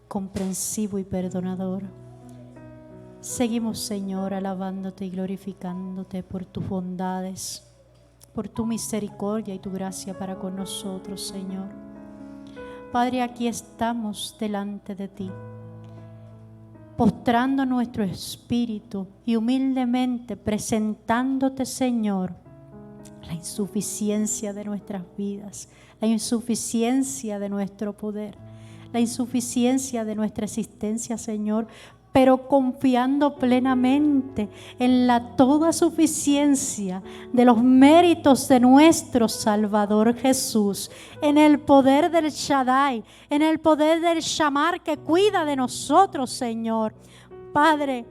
comprensivo y perdonador. Seguimos, Señor, alabándote y glorificándote por tus bondades, por tu misericordia y tu gracia para con nosotros, Señor. Padre, aquí estamos delante de ti, postrando nuestro espíritu y humildemente presentándote, Señor, la insuficiencia de nuestras vidas, la insuficiencia de nuestro poder, la insuficiencia de nuestra existencia, Señor, pero confiando plenamente en la toda suficiencia de los méritos de nuestro Salvador Jesús, en el poder del Shaddai, en el poder del Shamar que cuida de nosotros, Señor. Padre,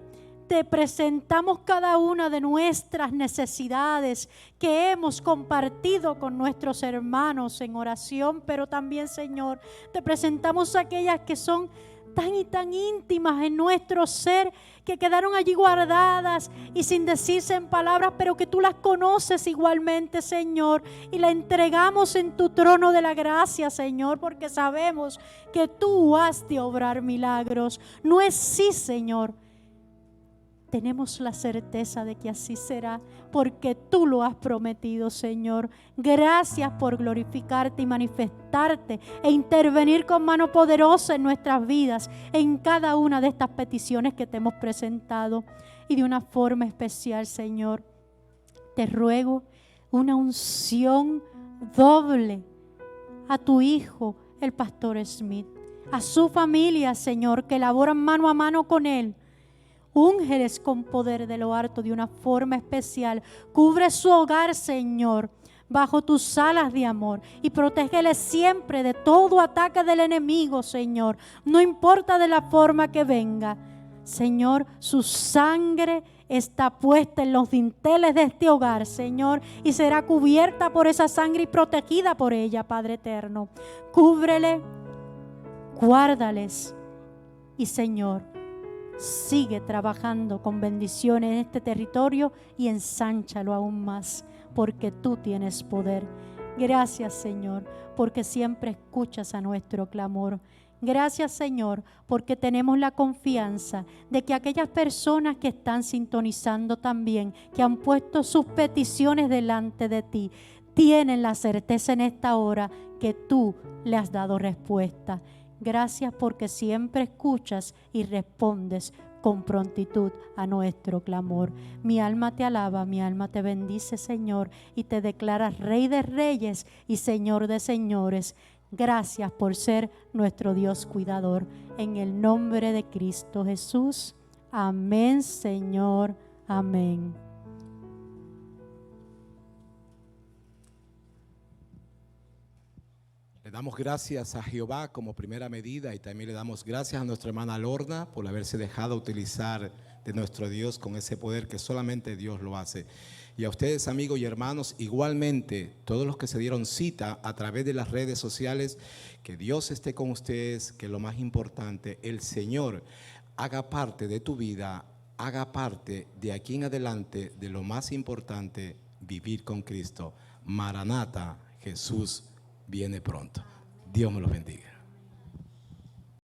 te presentamos cada una de nuestras necesidades que hemos compartido con nuestros hermanos en oración, pero también, Señor, te presentamos aquellas que son tan y tan íntimas en nuestro ser, que quedaron allí guardadas y sin decirse en palabras, pero que tú las conoces igualmente, Señor, y la entregamos en tu trono de la gracia, Señor, porque sabemos que tú has de obrar milagros. No es sí, Señor. Tenemos la certeza de que así será, porque tú lo has prometido, Señor. Gracias por glorificarte y manifestarte e intervenir con mano poderosa en nuestras vidas, en cada una de estas peticiones que te hemos presentado. Y de una forma especial, Señor, te ruego una unción doble a tu hijo, el pastor Smith, a su familia, Señor, que laboran mano a mano con él. Úngeles con poder de lo alto de una forma especial. Cubre su hogar, Señor, bajo tus alas de amor, y protégele siempre de todo ataque del enemigo, Señor. No importa de la forma que venga, Señor, su sangre está puesta en los dinteles de este hogar, Señor, y será cubierta por esa sangre y protegida por ella, Padre eterno. Cúbrele, guárdales y, Señor, sigue trabajando con bendiciones en este territorio y ensánchalo aún más. porque tú tienes poder. Gracias, Señor, porque siempre escuchas a nuestro clamor. Gracias, Señor, porque tenemos la confianza de que aquellas personas que están sintonizando también, que han puesto sus peticiones delante de ti, tienen la certeza en esta hora que tú le has dado respuesta. Gracias porque siempre escuchas y respondes con prontitud a nuestro clamor. Mi alma te alaba, mi alma te bendice, Señor, y te declaras Rey de Reyes y Señor de Señores. Gracias por ser nuestro Dios cuidador. En el nombre de Cristo Jesús. Amén, Señor. Amén. Le damos gracias a Jehová como primera medida y también le damos gracias a nuestra hermana Lorna por haberse dejado utilizar de nuestro Dios con ese poder que solamente Dios lo hace. Y a ustedes, amigos y hermanos, igualmente, todos los que se dieron cita a través de las redes sociales, que Dios esté con ustedes, que lo más importante, el Señor haga parte de tu vida, haga parte de aquí en adelante de lo más importante, vivir con Cristo. Maranata, Jesús viene pronto. Dios me los bendiga.